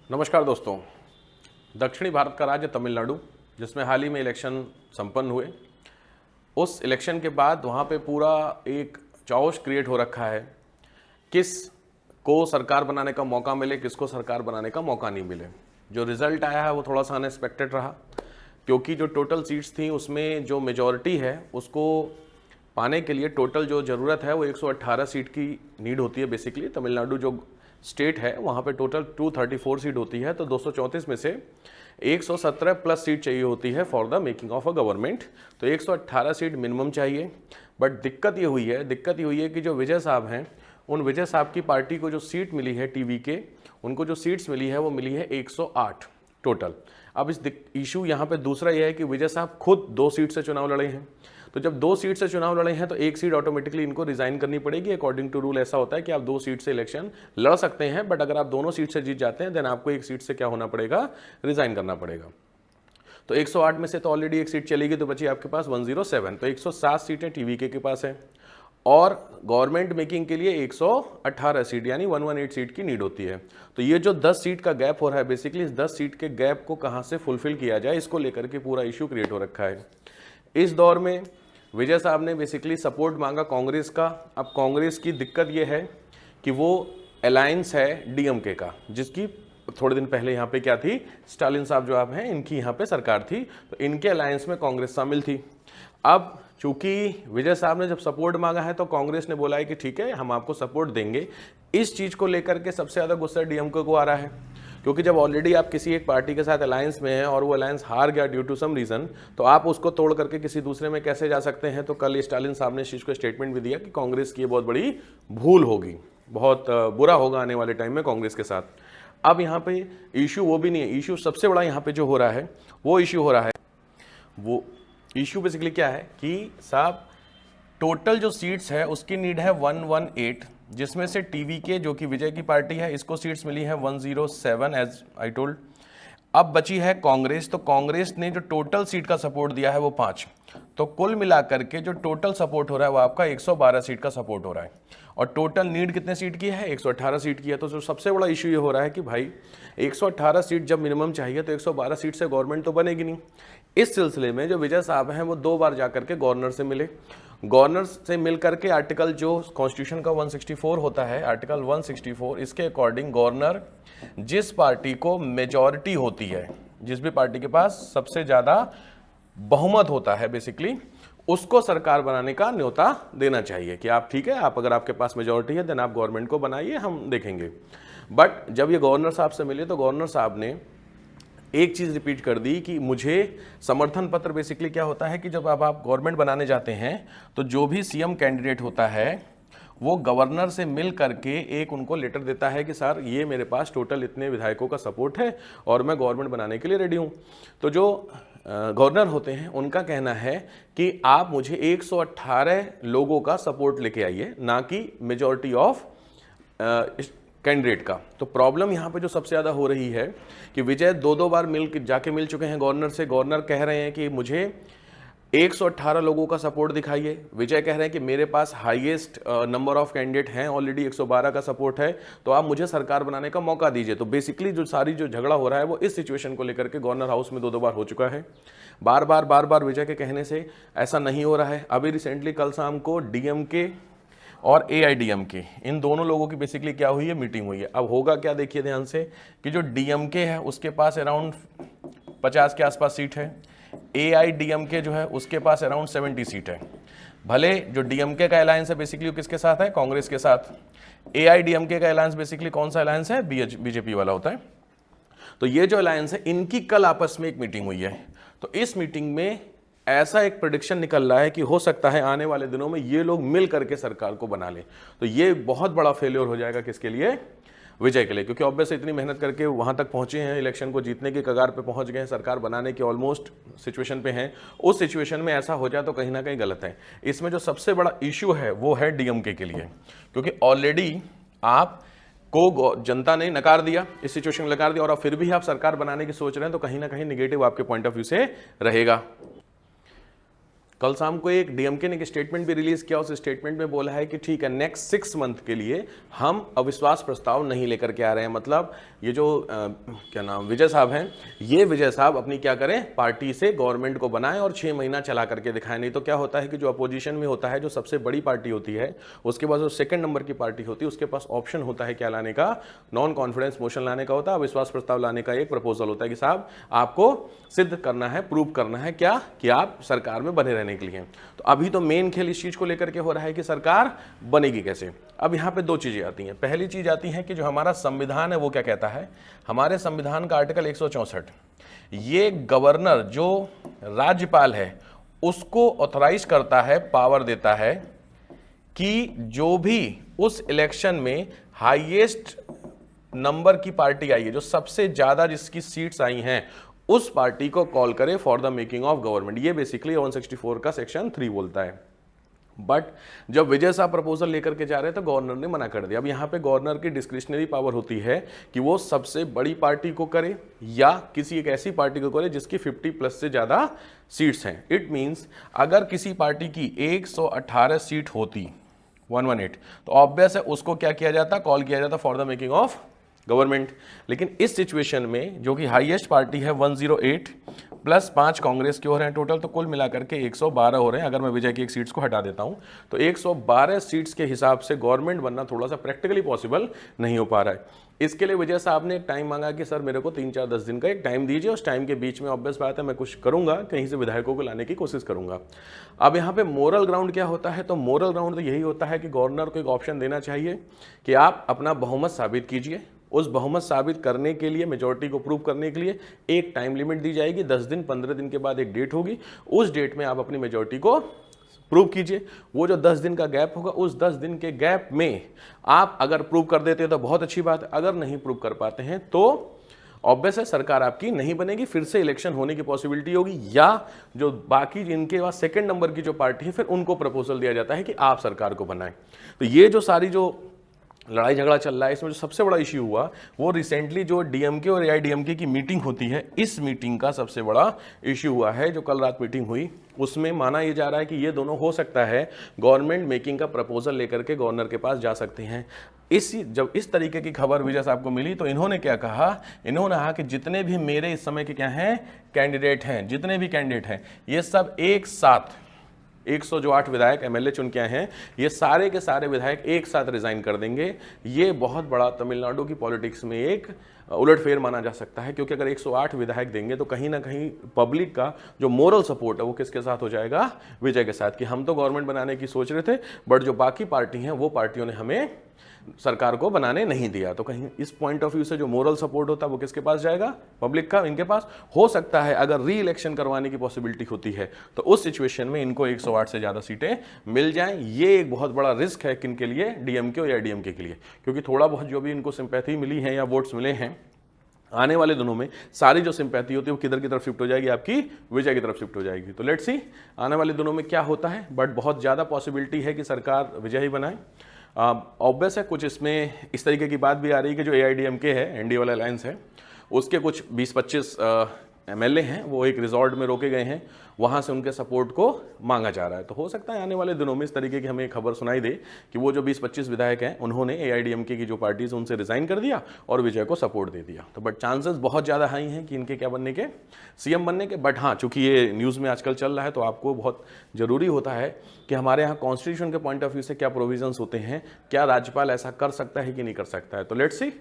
नमस्कार दोस्तों। दक्षिणी भारत का राज्य तमिलनाडु, जिसमें हाल ही में इलेक्शन संपन्न हुए, उस इलेक्शन के बाद वहाँ पे पूरा एक चौश क्रिएट हो रखा है। किस को सरकार बनाने का मौका मिले, किसको सरकार बनाने का मौका नहीं मिले। जो रिजल्ट आया है वो थोड़ा सा अनएक्सपेक्टेड रहा, क्योंकि जो टोटल सीट्स थी उसमें जो मेजॉरिटी है उसको पाने के लिए टोटल जो ज़रूरत है वो 118 सीट की नीड होती है। बेसिकली तमिलनाडु जो स्टेट है वहाँ पे टोटल 234 सीट होती है, तो 234 में से 117 प्लस सीट चाहिए होती है for the making of a government. तो 118 सीट मिनिमम चाहिए। बट दिक्कत ये हुई है कि जो विजय साहब हैं, उन विजय साहब की पार्टी को जो सीट मिली है टीवी के, उनको जो सीट्स मिली है वो मिली है 108 टोटल। अब इस इशू यहाँ पे दूसरा यह है कि विजय साहब खुद 2 सीट से चुनाव लड़े हैं, तो जब 2 सीट से चुनाव लड़े हैं तो 1 सीट ऑटोमेटिकली इनको रिजाइन करनी पड़ेगी। अकॉर्डिंग टू रूल ऐसा होता है कि आप 2 सीट से इलेक्शन लड़ सकते हैं, बट अगर आप दोनों सीट से जीत जाते हैं देन आपको 1 सीट से क्या होना पड़ेगा, रिजाइन करना पड़ेगा। तो 108 में से तो ऑलरेडी 1 सीट चलेगी, तो बची आपके पास 107। तो 107 सीटें टीवीके के पास है और गवर्नमेंट मेकिंग के लिए 118 सीट यानी 118 सीट की नीड होती है। तो ये जो 10 सीट का गैप हो रहा है, बेसिकली इस 10 सीट के गैप को कहां से फुलफिल किया जाए, इसको लेकर के पूरा इशू क्रिएट हो रखा है। इस दौर में विजय साहब ने बेसिकली सपोर्ट मांगा कांग्रेस का। अब कांग्रेस की दिक्कत ये है कि वो अलायंस है डीएमके का, जिसकी थोड़े दिन पहले यहाँ पे क्या थी, स्टालिन साहब जो आप हैं इनकी यहाँ पे सरकार थी, तो इनके अलायंस में कांग्रेस शामिल थी। अब चूंकि विजय साहब ने जब सपोर्ट मांगा है तो कांग्रेस ने बोला है कि ठीक है हम आपको सपोर्ट देंगे। इस चीज को लेकर के सबसे ज्यादा गुस्सा डीएमके को आ रहा है, क्योंकि जब ऑलरेडी आप किसी एक पार्टी के साथ अलायंस में हैं और वो अलायंस हार गया ड्यू टू सम रीजन, तो आप उसको तोड़ करके किसी दूसरे में कैसे जा सकते हैं। तो कल स्टालिन साहब ने इस चीज को स्टेटमेंट भी दिया कि कांग्रेस की ये बहुत बड़ी भूल होगी, बहुत बुरा होगा आने वाले टाइम में कांग्रेस के साथ। अब यहाँ पे इशू वो भी नहीं है, इशू सबसे बड़ा यहाँ पे जो हो रहा है वो इशू हो रहा है, वो इशू बेसिकली क्या है कि साहब टोटल जो सीट्स है उसकी नीड है 118, जिसमें से टीवी के जो कि विजय की पार्टी है इसको सीट्स मिली है 107 एज आई टोल्ड। अब बची है कांग्रेस, तो कांग्रेस ने जो टोटल सीट का सपोर्ट दिया है वो 5, तो कुल मिलाकर के जो टोटल सपोर्ट हो रहा है वो आपका 112 सीट का सपोर्ट हो रहा है। और टोटल नीड कितने सीट की है, 118 सीट की है। तो जो सबसे बड़ा इशू ये हो रहा है कि भाई 118 सीट जब मिनिमम चाहिए तो 112 सीट से गवर्नमेंट तो बनेगी नहीं। इस सिलसिले में जो विजय साहब हैं वो 2 बार जाकर के गवर्नर से मिले। गवर्नर से मिल करके आर्टिकल जो कॉन्स्टिट्यूशन का 164 होता है, आर्टिकल 164, इसके अकॉर्डिंग गवर्नर जिस पार्टी को मेजॉरिटी होती है, जिस भी पार्टी के पास सबसे ज्यादा बहुमत होता है, बेसिकली उसको सरकार बनाने का न्योता देना चाहिए कि आप ठीक है, आप अगर आपके पास मेजॉरिटी है देन आप गवर्नमेंट को बनाइए, हम देखेंगे। बट जब ये गवर्नर साहब से मिले तो गवर्नर साहब ने एक चीज रिपीट कर दी कि मुझे समर्थन पत्र, बेसिकली क्या होता है कि जब आप गवर्नमेंट बनाने जाते हैं तो जो भी सीएम कैंडिडेट होता है वो गवर्नर से मिल करके एक उनको लेटर देता है कि सर ये मेरे पास टोटल इतने विधायकों का सपोर्ट है और मैं गवर्नमेंट बनाने के लिए रेडी हूं। तो जो गवर्नर होते हैं उनका कहना है कि आप मुझे 118 लोगों का सपोर्ट लेके आइए, ना कि मेजॉरिटी ऑफ कैंडिडेट का। तो प्रॉब्लम यहाँ पे जो सबसे ज्यादा हो रही है कि विजय 2 बार जाके मिल चुके हैं गवर्नर से। गवर्नर कह रहे हैं कि मुझे 118 लोगों का सपोर्ट दिखाइए। विजय कह रहे हैं कि मेरे पास हाईएस्ट नंबर ऑफ कैंडिडेट हैं, ऑलरेडी 112 का सपोर्ट है, तो आप मुझे सरकार बनाने का मौका दीजिए। तो बेसिकली जो झगड़ा हो रहा है वो इस सिचुएशन को लेकर के गवर्नर हाउस में 2 बार हो चुका है। बार बार विजय के कहने से ऐसा नहीं हो रहा है। अभी रिसेंटली कल शाम को डीएमके और एआईडीएमके, इन दोनों लोगों की बेसिकली क्या हुई है, मीटिंग हुई है। अब होगा क्या, देखिए ध्यान से कि जो डीएमके है उसके पास अराउंड 50 के आसपास सीट है, एआईडीएमके जो है उसके पास अराउंड 70 सीट है। भले जो डीएमके का अलायंस है बेसिकली किसके साथ है, कांग्रेस के साथ। एआईडीएमके का अलायंस बेसिकली कौन सा अलायंस है, बीजेपी वाला होता है। तो ये जो अलायंस है इनकी कल आपस में एक मीटिंग हुई है। तो इस मीटिंग में ऐसा एक प्रेडिक्शन निकल रहा है कि हो सकता है आने वाले दिनों में ये लोग मिल करके सरकार को बना ले। तो ये बहुत बड़ा फेल्योर हो जाएगा किसके लिए, विजय के लिए, क्योंकि ऑब्वियसली इतनी मेहनत करके वहां तक पहुंचे हैं, इलेक्शन को जीतने की कगार पे पहुंच गए हैं, सरकार बनाने की ऑलमोस्ट सिचुएशन पे हैं। उस सिचुएशन में ऐसा हो जाए तो कहीं ना कहीं गलत है। इसमें जो सबसे बड़ा इश्यू है वो है डीएमके के लिए, क्योंकि ऑलरेडी आप को जनता ने नकार दिया, इस सिचुएशन में नकार दिया, और अब फिर भी आप सरकार बनाने की सोच रहे हैं, तो कहीं ना कहीं निगेटिव आपके पॉइंट ऑफ व्यू से रहेगा। कल शाम को एक डीएमके ने एक स्टेटमेंट भी रिलीज किया, उस स्टेटमेंट में बोला है कि ठीक है नेक्स्ट 6 मंथ के लिए हम अविश्वास प्रस्ताव नहीं लेकर के आ रहे हैं। मतलब ये जो क्या नाम विजय साहब हैं, ये विजय साहब अपनी क्या करें, पार्टी से गवर्नमेंट को बनाएं और 6 महीना चला करके दिखाएं। नहीं तो क्या होता है कि जो अपोजिशन में होता है, जो सबसे बड़ी पार्टी होती है, उसके पास जो सेकंड नंबर की पार्टी होती है, उसके पास ऑप्शन होता है क्या लाने का, नॉन कॉन्फिडेंस मोशन लाने का होता है, अविश्वास प्रस्ताव लाने का एक प्रपोजल होता है कि साहब आपको सिद्ध करना है, प्रूव करना है क्या कि आप सरकार में बने रहने के लिए। तो अभी तो मेन खेल इस चीज को लेकर के हो रहा है कि सरकार बनेगी कैसे। अब यहाँ पे 2 चीजें आती हैं। पहली चीज आती है कि जो हमारा संविधान है वो क्या कहता है, हमारे संविधान का आर्टिकल 164, ये गवर्नर जो राज्यपाल है उसको ऑथराइज करता है, पावर देता है कि जो भी उस इलेक्शन में हाईएस्ट नंबर की पार्टी आई है, जो सबसे ज्यादा जिसकी सीट्स आई हैं, उस पार्टी को कॉल करे for the making of government. ये बेसिकली 164 का सेक्शन 3 बोलता है। बट जब विजय साहब प्रपोजल लेकर के जा रहे थे, गवर्नर ने मना कर दिया। अब यहाँ पे गवर्नर की डिस्क्रिशनरी पावर होती है कि वो सबसे बड़ी पार्टी को करे या किसी एक ऐसी पार्टी को करे जिसकी 50+ से ज्यादा सीट्स हैं। इट मींस अगर किसी पार्टी की 118 सीट होती, 118, तो ऑब्वियस है उसको क्या किया जाता, कॉल किया जाता for the making of government. लेकिन इस सिचुएशन में जो कि हाईएस्ट पार्टी है 108 प्लस 5 कांग्रेस के हो रहे हैं टोटल, तो कुल मिलाकर के 112 हो रहे हैं। अगर मैं विजय की एक सीट्स को हटा देता हूं तो 112 सीट्स के हिसाब से गवर्नमेंट बनना थोड़ा सा प्रैक्टिकली पॉसिबल नहीं हो पा रहा है। इसके लिए विजय साहब ने एक टाइम मांगा कि सर मेरे को 3-4-10 दिन का एक टाइम दीजिए, उस टाइम के बीच में ऑब्वियस बात है मैं कुछ करूंगा, कहीं से विधायकों को लाने की कोशिश करूंगा। अब यहाँ पे मोरल ग्राउंड क्या होता है, तो मोरल ग्राउंड तो यही होता है कि गवर्नर को एक ऑप्शन देना चाहिए कि आप अपना बहुमत साबित कीजिए। उस बहुमत साबित करने के लिए, मेजॉरिटी को प्रूव करने के लिए एक टाइम लिमिट दी जाएगी, 10 दिन 15 दिन के बाद एक डेट होगी, उस डेट में आप अपनी मेजॉरिटी को प्रूव कीजिए। वो जो 10 दिन का गैप होगा, उस 10 दिन के गैप में आप अगर प्रूव कर देते हैं तो बहुत अच्छी बात है, अगर नहीं प्रूव कर पाते हैं तो ऑब्वियस है सरकार आपकी नहीं बनेगी, फिर से इलेक्शन होने की पॉसिबिलिटी होगी, या जो बाकी जिनके पास सेकंड नंबर की जो पार्टी है फिर उनको प्रपोजल दिया जाता है कि आप सरकार को बनाएं। तो ये जो सारी जो लड़ाई झगड़ा चल रहा है, इसमें जो सबसे बड़ा इश्यू हुआ वो रिसेंटली जो डीएमके और एआईडीएमके की मीटिंग होती है, इस मीटिंग का सबसे बड़ा इश्यू हुआ है। जो कल रात मीटिंग हुई उसमें माना यह जा रहा है कि ये दोनों हो सकता है गवर्नमेंट मेकिंग का प्रपोजल लेकर के गवर्नर के पास जा सकते हैं। जब इस तरीके की खबर विजय साहब को मिली तो इन्होंने क्या कहा, इन्होंने कहा कि जितने भी मेरे इस समय के क्या हैं कैंडिडेट हैं, जितने भी कैंडिडेट हैं, ये सब एक साथ 108 विधायक एमएलए चुन के आए हैं, ये सारे के सारे विधायक एक साथ रिजाइन कर देंगे। ये बहुत बड़ा तमिलनाडु की पॉलिटिक्स में एक उलटफेर माना जा सकता है, क्योंकि अगर 108 विधायक देंगे तो कहीं ना कहीं पब्लिक का जो मोरल सपोर्ट है वो किसके साथ हो जाएगा, विजय के साथ, कि हम तो गवर्नमेंट बनाने की सोच रहे थे बट जो बाकी पार्टी हैं वो पार्टियों ने हमें सरकार को बनाने नहीं दिया। तो कहीं इस पॉइंट ऑफ व्यू से जो मोरल सपोर्ट होता है वो किसके पास जाएगा, पब्लिक का, इनके पास। हो सकता है अगर री इलेक्शन करवाने की पॉसिबिलिटी होती है तो उस सिचुएशन में इनको 108 से ज्यादा सीटें मिल जाएं। ये एक बहुत बड़ा रिस्क है किनके लिए, डीएमके और एआईडीएमके के लिए, क्योंकि थोड़ा बहुत जो भी इनको सिंपैथी मिली है या वोट्स मिले हैं, आने वाले दिनों में सारी जो सिंपैथी होती है वो किधर की तरफ शिफ्ट हो जाएगी, आपकी विजय की तरफ शिफ्ट हो जाएगी। तो लेट्स सी आने वाले दिनों में क्या होता है, बट बहुत ज़्यादा पॉसिबिलिटी है कि सरकार विजय ही बनाए। ऑब्वियस है कुछ इसमें इस तरीके की बात भी आ रही है कि जो एआईडीएमके है, एनडीए वाला अलायंस है, उसके कुछ 20-25 एमएलए हैं वो एक रिजॉर्ट में रोके गए हैं, वहाँ से उनके सपोर्ट को मांगा जा रहा है। तो हो सकता है आने वाले दिनों में इस तरीके की हमें खबर सुनाई दे कि वो जो 20-25 विधायक हैं उन्होंने एआईडीएमके की जो पार्टीज उनसे रिजाइन कर दिया और विजय को सपोर्ट दे दिया। तो बट चांसेस बहुत ज़्यादा हाई हैं कि इनके क्या बनने के, सीएम बनने के। बट हाँ, चूंकि ये न्यूज़ में आजकल चल रहा है तो आपको बहुत ज़रूरी होता है कि हमारे यहाँ कॉन्स्टिट्यूशन के पॉइंट ऑफ व्यू से क्या प्रोविजंस होते हैं, क्या राज्यपाल ऐसा कर सकता है कि नहीं कर सकता है। तो लेट्स सी,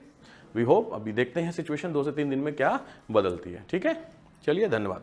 वी होप, अभी देखते हैं सिचुएशन 2 से 3 दिन में क्या बदलती है। ठीक है, चलिए, धन्यवाद।